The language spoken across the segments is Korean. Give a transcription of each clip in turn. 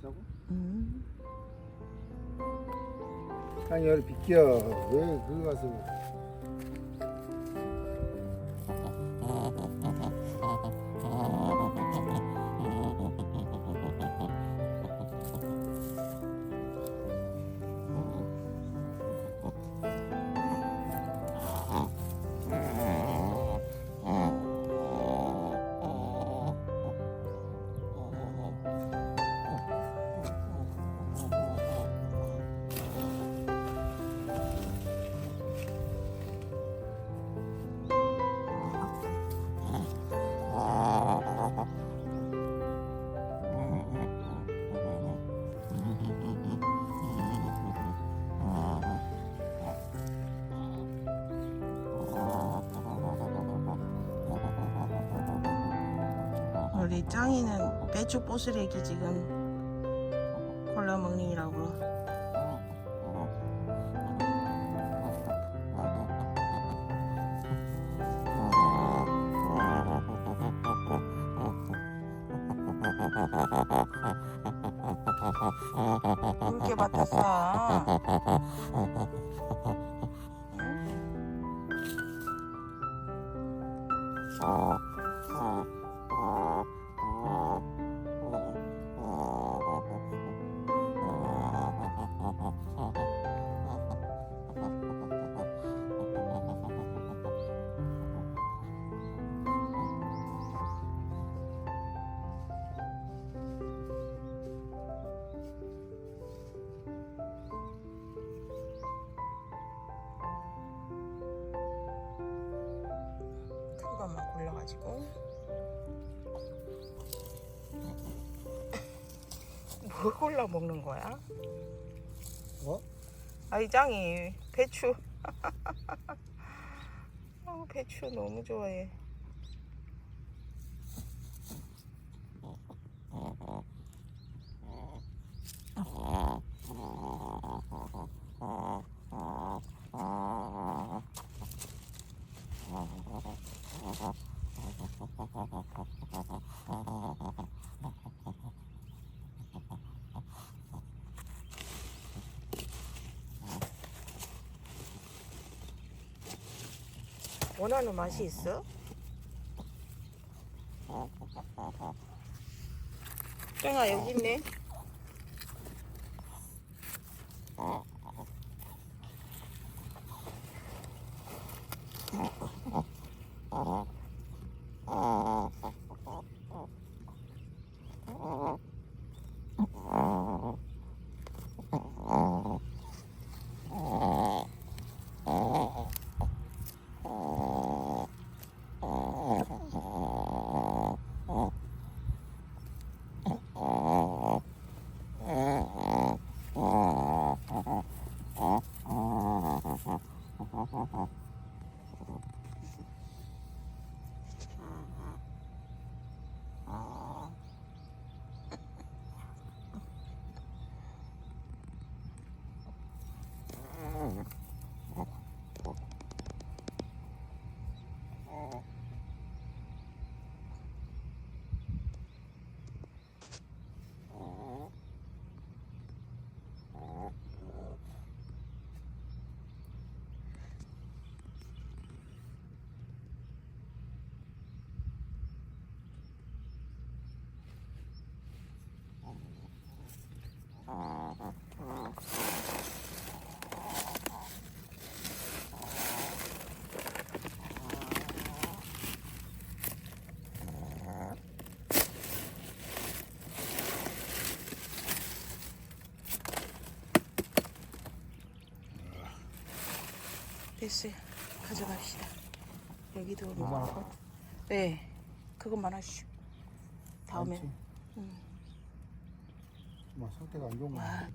있다고? 아니 여기 비켜. 왜 그거 가서 우리 짱이는 배추 보스레기 지금 골라 먹느라고. 이렇게 맡았어. 큰 것만 골라가지고. 뭘 골라 먹는 거야? 어? 아이 짱이 배추. 배추 너무 좋아해. 원하는 맛이 있어? 짱아 여기 있네. 됐어요. 가져갑시다. 여기도 요만할까? 네, 그것만 하시오. 다음에. 많지? 막 상태가 안 좋은 거 와.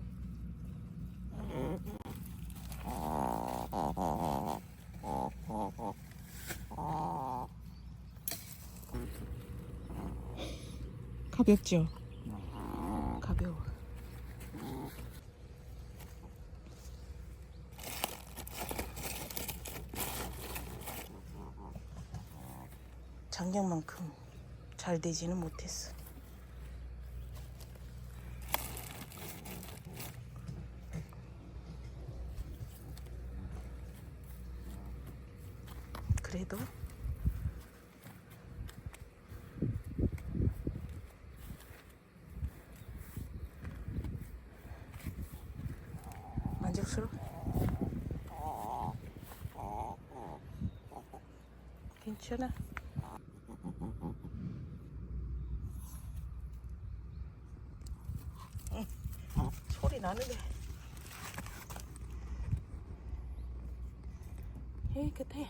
가볍죠? 가벼워. 작년만큼 잘 되지는 못했어. 여기도. 만족스러워? 괜찮아? 소리 나는데. 에이, 끝에.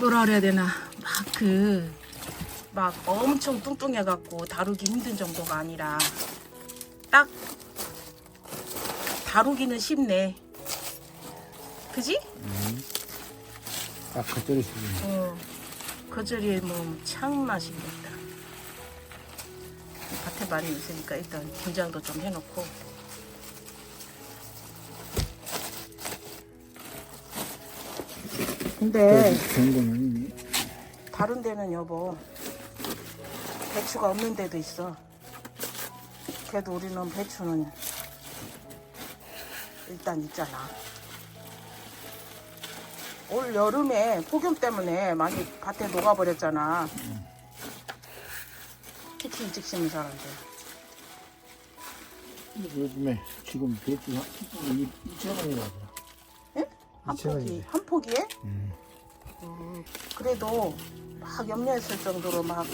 뭐라 그래야 되나, 막 엄청 뚱뚱해갖고 다루기 힘든 정도가 아니라 딱 다루기는 쉽네. 그지? 딱 겉절이 수준. 겉절이에 뭐 참 맛있겠다. 밭에 많이 있으니까 일단 김장도 좀 해놓고. 근데 좋은 건 아니니? 다른 데는 여보 배추가 없는 데도 있어. 그래도 우리는 배추는 일단 있잖아. 올 여름에 폭염 때문에 많이 밭에 녹아버렸잖아. 특히 일찍 심은 사람들. 근데 요즘에 지금 배추 한 포기 2,000원이라고. 예? 한 포기에? 그래도 막 염려했을 정도로 막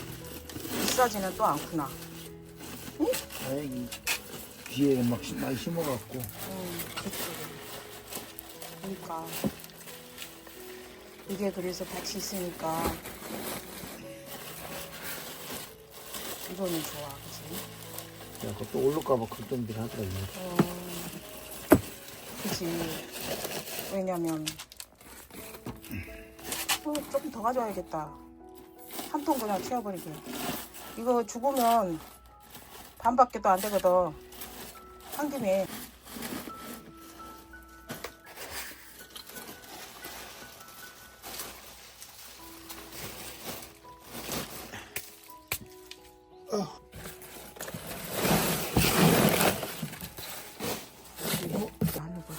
비싸지는 또 않구나. 응? 다행히 뒤에 막 많이 심어갖고. 그치. 그러니까 이게 그래서 밭이 있으니까 이거는 좋아, 그치? 야, 그것도 올라가봐 걱정들 하더라고. 그치. 왜냐면 조금 더 가져와야겠다. 한 통 그냥 채워버리게. 이거 죽으면 반밖에도 안 되거든. 한 김에. 이거 나는 거.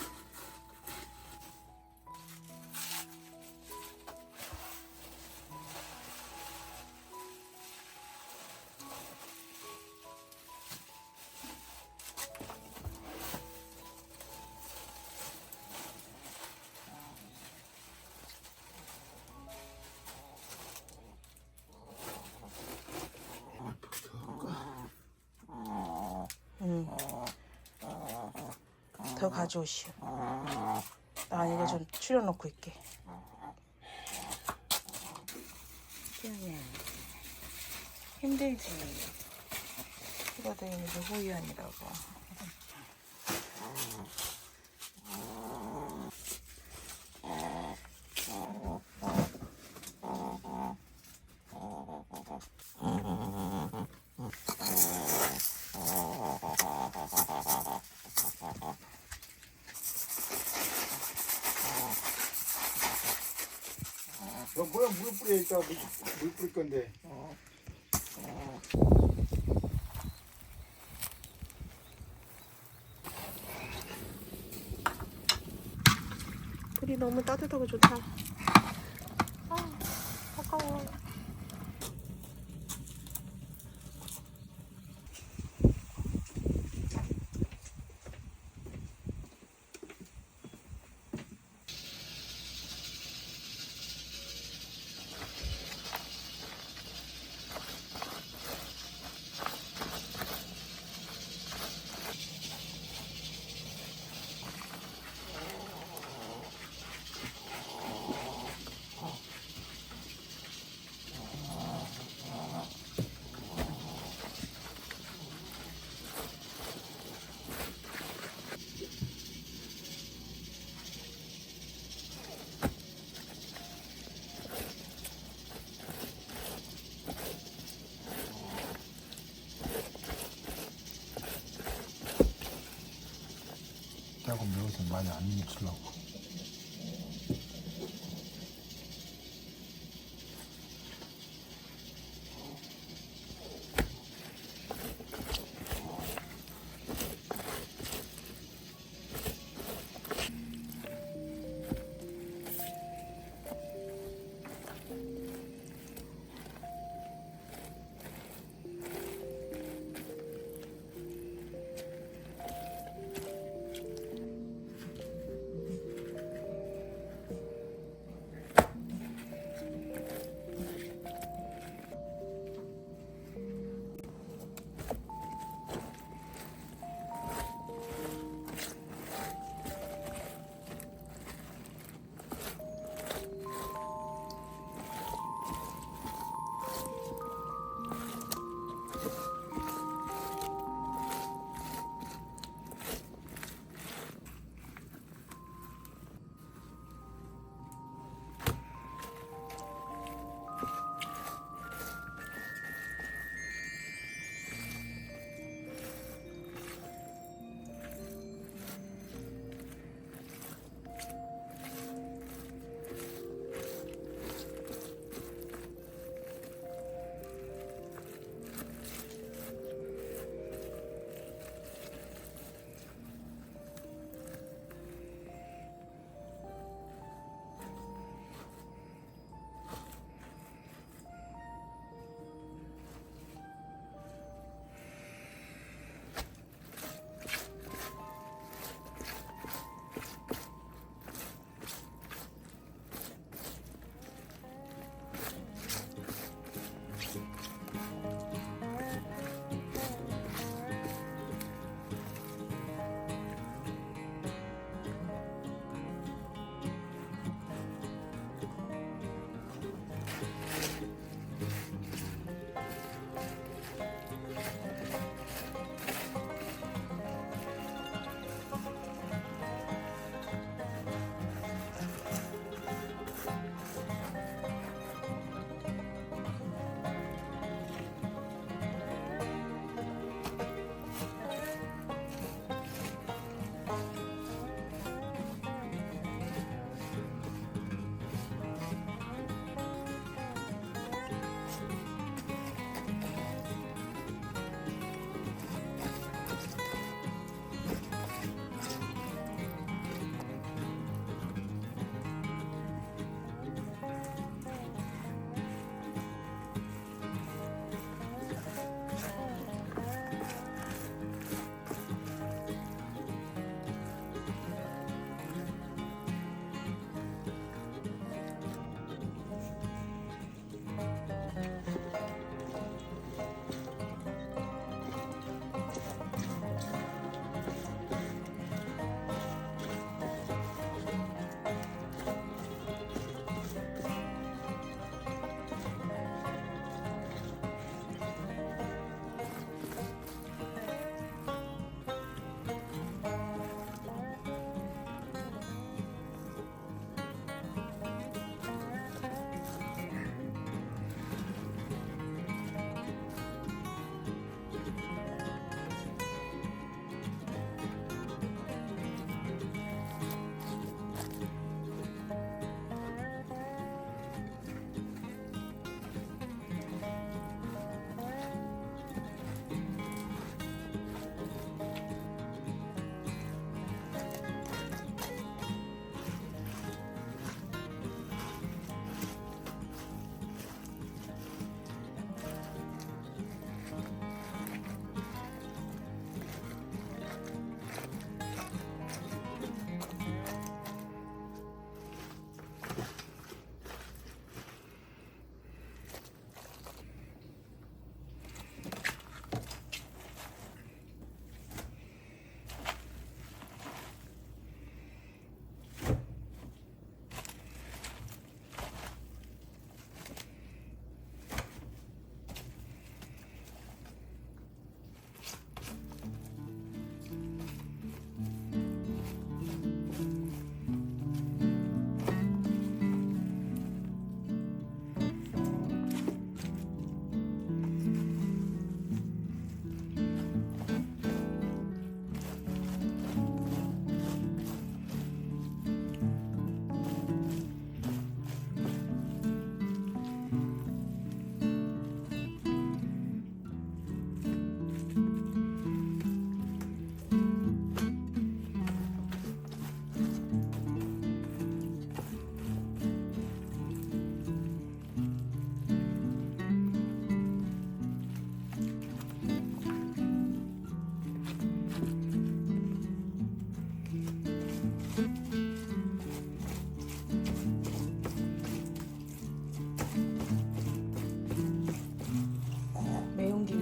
더 가져오시오. 나 이거 좀 추려놓고 있게. 힘들지. 이거 되게 호의안이라고. 너 뭐야 물 뿌리니까 물 뿌릴 건데. 불이 너무 따뜻하고 좋다. 아, 아까워. 좀 많이 안 묻히려고.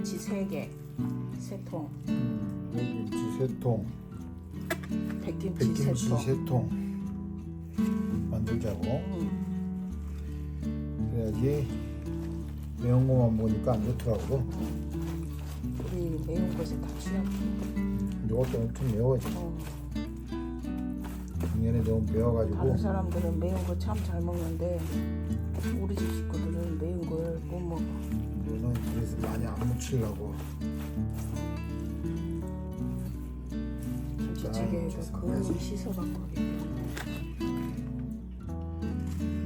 백김치 3개, 3통. 백김치 3통, 백김치 백김치 3통. 3통 만들자고. 그래야지 매운 거만 먹으니까 안 좋더라고. 우리 매운 것에 다 취향. 이것도 엄청 매워지. 작년에 너무 다른 매워가지고. 사람들은 매운 거 참 잘 먹는데 우리 집 식구들은 매운 걸 못 먹어. 이거는 그래서 많이 안 묻히려고. 김치찌개에도 거의 씻어갖고 하기 때문에.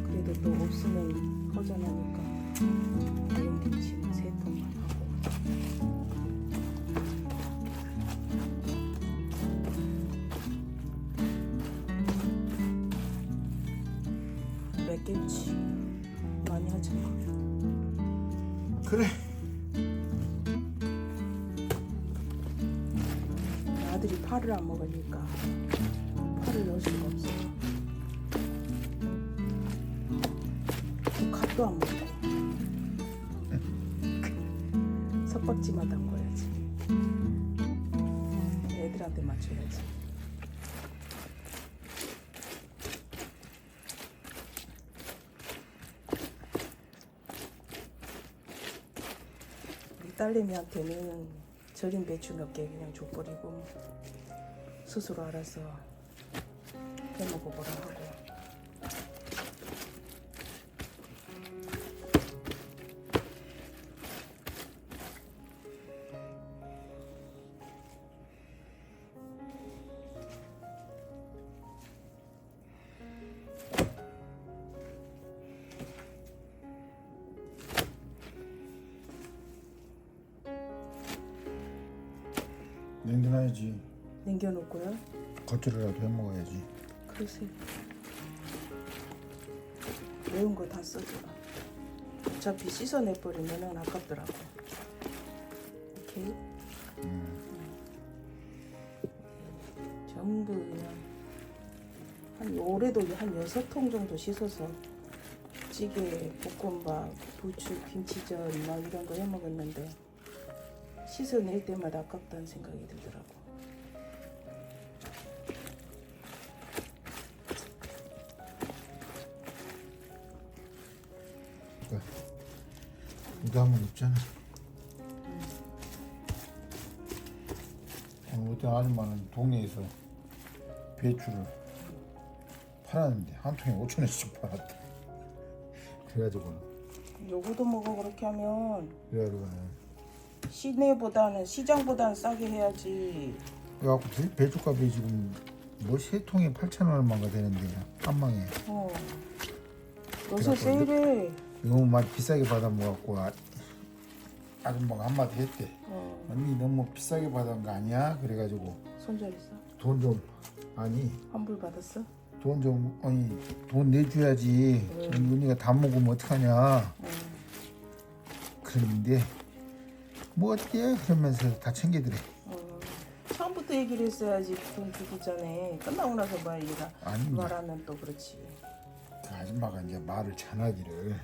그래도 또 없으면 허전하니까 매운 김치는 3통만 하고. 백김치 많이 하자. 그래. 아들이 파를 안 먹으니까 파를 넣을 수가 없어. 갓도 안 먹고 석박지만 담궈야지. 애들한테 맞춰야지. 우리 딸내미한테는 절인 배추 몇 개 그냥 줘버리고 스스로 알아서 해먹어보라 하고. 냉겨놔야지. 남겨놓고요. 겉절이라도 해먹어야지. 글쎄 매운 거 다 써줘라. 어차피 씻어내버리면 아깝더라고. 오케이? 전부 그냥 올해도 한 6통 정도 씻어서 찌개, 볶음밥, 부추, 김치전 막 이런 거 해먹었는데 씻어낼 때마다 아깝다는 생각이 들더라고. 이거 한번 있잖아. 어떤 아줌마는 동네에서 배추를 팔았는데 한 통에 5,000원씩 팔았대. 그래가지고 요거도 먹어. 그렇게 하면 그래가지고는 시장보다는 싸게 해야지. 그래갖고 배추값이 지금 뭐 3통에 8,000원만가 되는데 한 망에. 요새 세일해. 너무 많이 비싸게 받아 먹었고 아줌마가 한마디 했대. 언니 너무 비싸게 받은 거 아니야? 그래가지고 손절 있어? 돈 좀 아니 환불 받았어? 돈 좀 아니 돈 내줘야지. 언니가 다 먹으면 어떡하냐. 그랬는데 뭐 어때? 그러면서 다 챙겨드래. 처음부터 얘기를 했어야지. 돈 주기 전에. 끝나고 나서 말하면 또 그렇지. 그 아줌마가 이제 말을 전하기를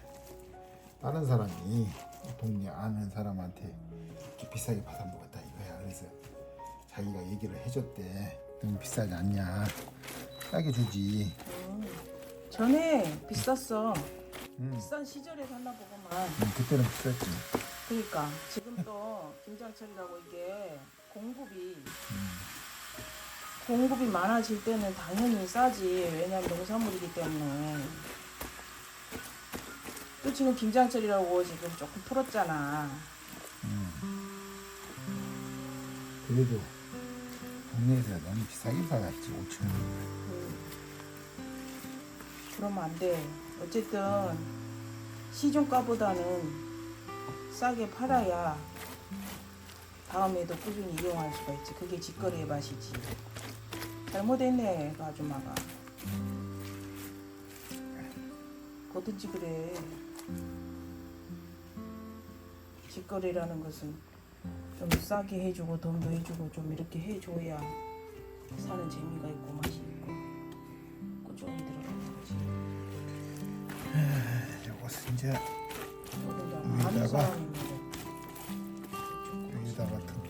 다른 사람이 동네 아는 사람한테 이렇게 비싸게 받아 먹었다 이거야. 그래서 자기가 얘기를 해줬대. 너무 비싸지 않냐? 싸게 주지. 전에 비쌌어. 비싼 시절에 샀나 보구만. 그때는 비쌌지. 그러니까 지금 또 김장철이라고 이게 공급이 많아질 때는 당연히 싸지. 왜냐면 농산물이기 때문에. 또 지금 김장철이라고 지금 조금 풀었잖아. 그래도 동네에서 너무 비싸게 받았지. 5,000원. 그러면 안 돼. 어쨌든 시중가보다는 싸게 팔아야 다음에도 꾸준히 이용할 수가 있지. 그게 직거래의 맛이지. 잘못했네, 그 아줌마가. 뭐든지 그래. 직거래라는 것은 좀 싸게 해주고 돈도 해주고 좀 이렇게 해줘야 사는 재미가 있고 맛이 있고 꾸준히 들어가는 거지. 이것은 이제 아는 위에다가 사람인데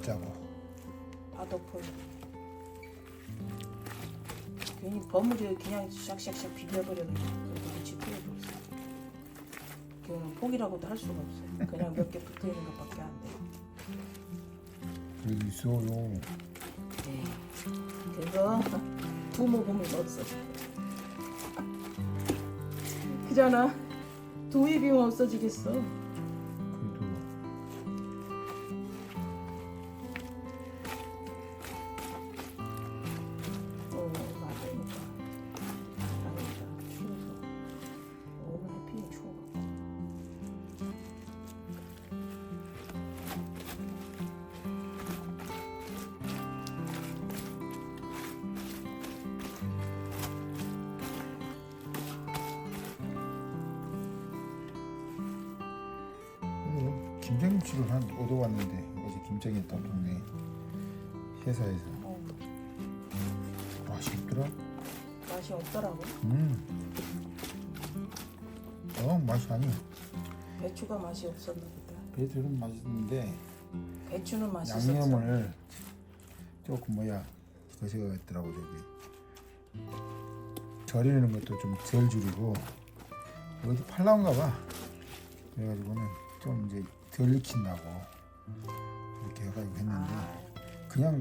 짜고. 바더풀. 괜히 버무려 그냥 샥샥샥 비벼버려도 그래도 미칠 필요도 없어. 그거는 포기라고도 할 수가 없어. 그냥 몇 개 붙어 있는 것밖에 안 돼. 여기 있어요. 네. 그거 두모금을 넣었어. 그잖아. 두의 비용 없어지겠어. 그래도 맞으니까. 아니다. 추워서. 오늘 햇빛이 추워갖고. 김장김치를 한 얻어왔는데 어제 김장했던 동네 회사에서 맛이 없더라. 맛이 없더라고. 맛이 아니야. 배추가 맛이 없었나 보다. 배들은 맛있는데 배추는 맛있었어. 양념을 조금 거시가 있더라고. 저기 절이는 것도 좀 덜 줄이고 어디 팔라온가 봐. 그래가지고는 좀 이제 덜 익힌다고 이렇게 해가지고 했는데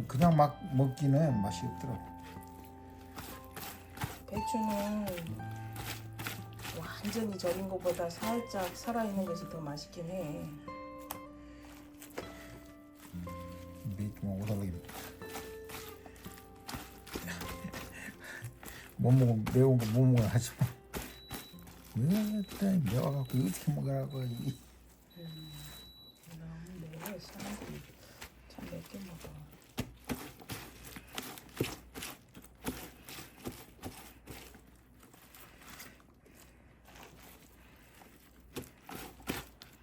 그냥 막 먹기는 맛이 없더라고. 배추는 완전히 절인 것보다 살짝 살아있는 것이 더 맛있긴 해. 매콤한 오달락입니다. 못 먹으면 매운 거 못 먹어야 하지 마. 왜 매워갖고 어떻게 먹으라고 하지? 너무 매워. 사람들이 참 맵게 먹어.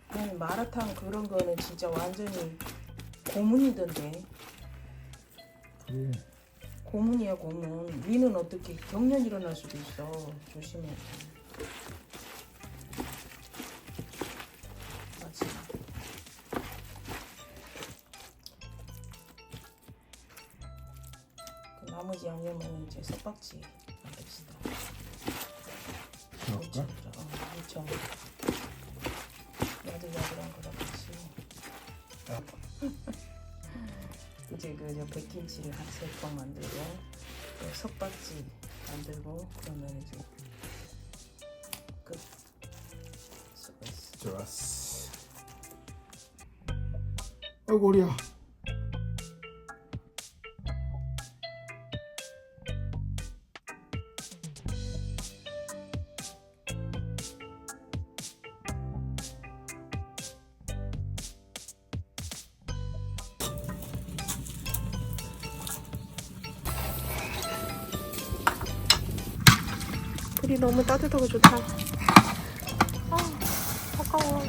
아니, 마라탕 그런 거는 진짜 완전히 고문이던데. 그래. 고문이야 고문. 위는 어떻게 경련 일어날 수도 있어. 조심해. 맞지? 그 나머지 양념은 이제 솥박지 만듭시다. 그럴까? 무쳐. 야들야들한 거랑 같이. 이제 그 백김치를 한 3통 만들고 석박지 만들고 그러면 이제 끝. 수고했어. 좋았어. 아이고 우리야. 불이 너무 따뜻하고 좋다. 아, 아까워.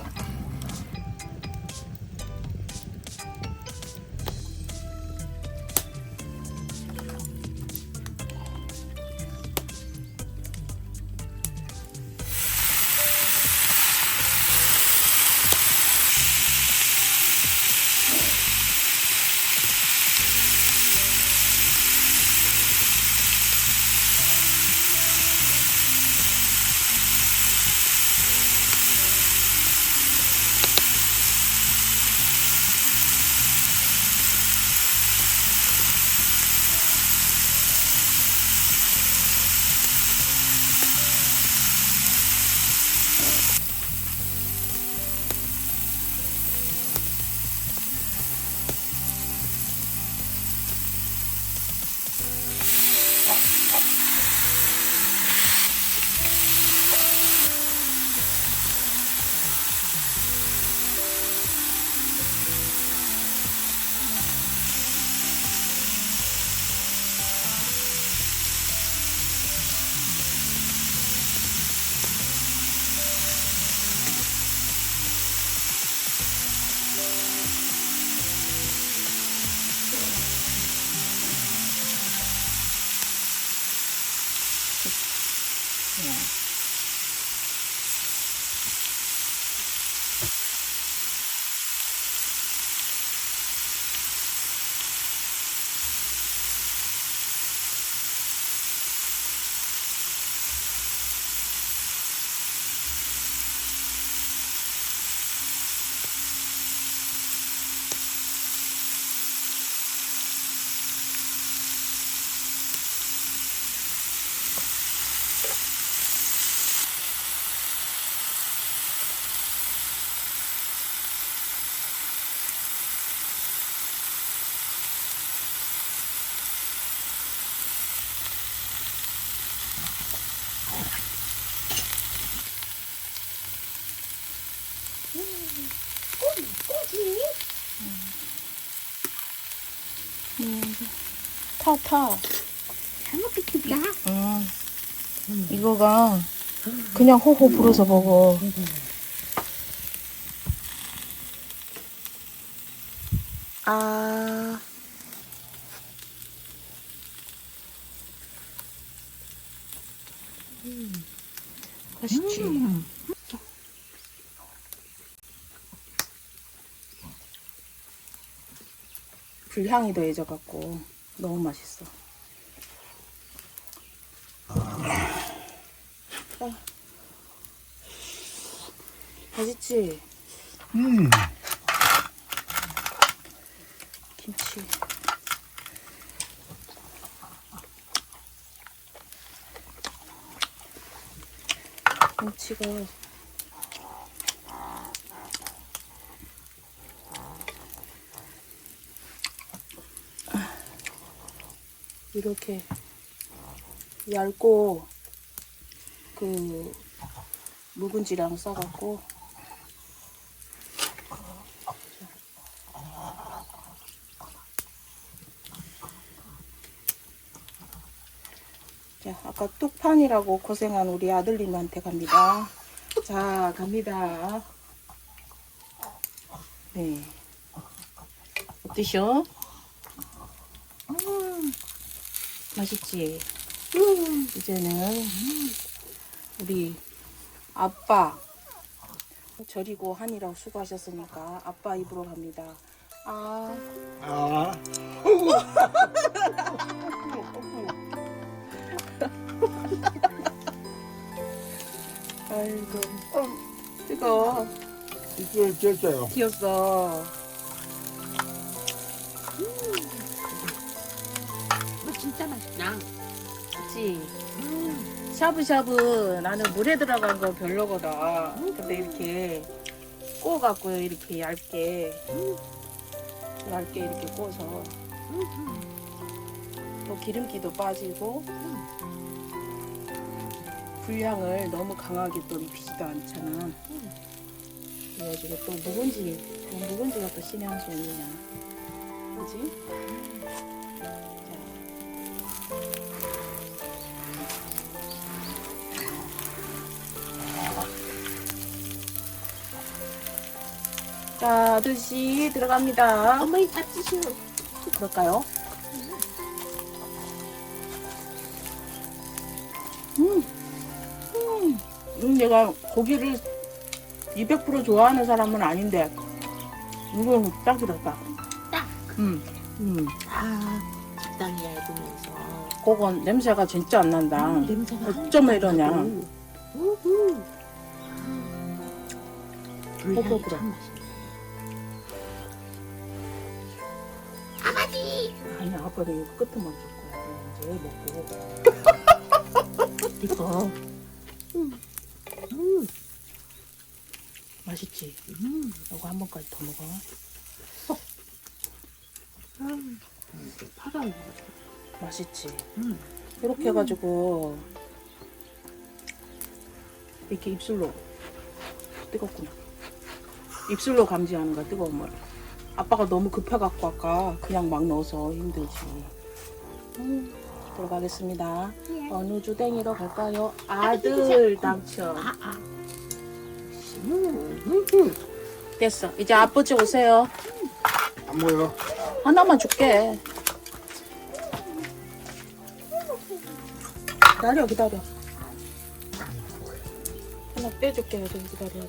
타. 잘 먹겠다. 이거가 그냥 호호 불어서 먹어. 아. 맛있지? 불향이 더해져갖고 너무 맛있어. 맛있지? 김치. 김치가 이렇게 얇고 그 묵은지랑 싸갖고 자, 아까 뚝판이라고 고생한 우리 아들님한테 갑니다. 자, 갑니다. 네. 어떠셔? 맛있지? 이제는 우리 아빠 절이고 한이라고 수고하셨으니까 아빠 입으로 갑니다. 아. 아이고, 뜨거워. 이걸 쪘어요. 튀었어. 이거 진짜 맛있다. 그치? 샤브샤브 나는 물에 들어간 거 별로거든. 근데 이렇게 구워갖고 이렇게 얇게 이렇게 구워서 또 기름기도 빠지고 불향을 너무 강하게 또 입히지도 않잖아. 그래가지고 또 묵은지가 또 신의 한 수 있느냐. 그지? 자, 아저씨 들어갑니다. 어머니 다 드시오. 그럴까요? 내가 고기를 200% 좋아하는 사람은 아닌데 이건 딱이다, 딱. 딱. 아, 적당히 얇으면서. 그건 냄새가 진짜 안 난다. 냄새가 어쩜 이러냐. 우후. 호호 불향이 불어. 참 맛있네. 아버지! 아니, 아빠는 이거 끝에만 줄 거야. 이제 먹고. 이거. 맛있지? 이거 한 번까지 더 먹어. 파란 거. 맛있지? 이렇게 해가지고 이렇게 입술로 뜨겁구나. 입술로 감지하는 거야, 뜨거운 물. 아빠가 너무 급해갖고 아까 그냥 막 넣어서 힘들지. 들어가겠습니다. 어느 주댕이로 갈까요? 아들 당첨. 됐어. 이제 아버지 오세요. 안 보여. 하나만 줄게. 기다려. 하나 빼줄게. 좀 기다려.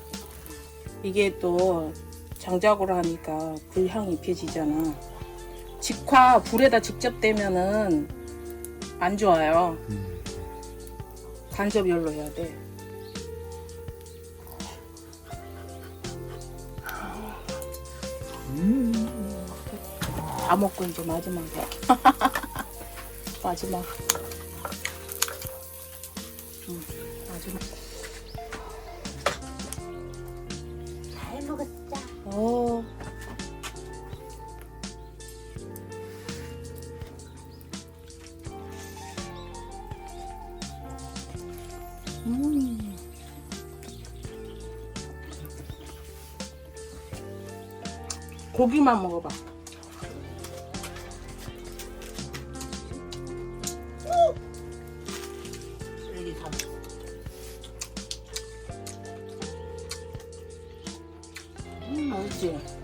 이게 또 장작으로 하니까 불향이 입혀지잖아. 직화 불에다 직접 대면은 안 좋아요. 간접열로 해야 돼. 다 먹고 이제 마지막이야. 마지막. 마지막. 잘 먹었다. 어. 고기만 먹어봐. 그치?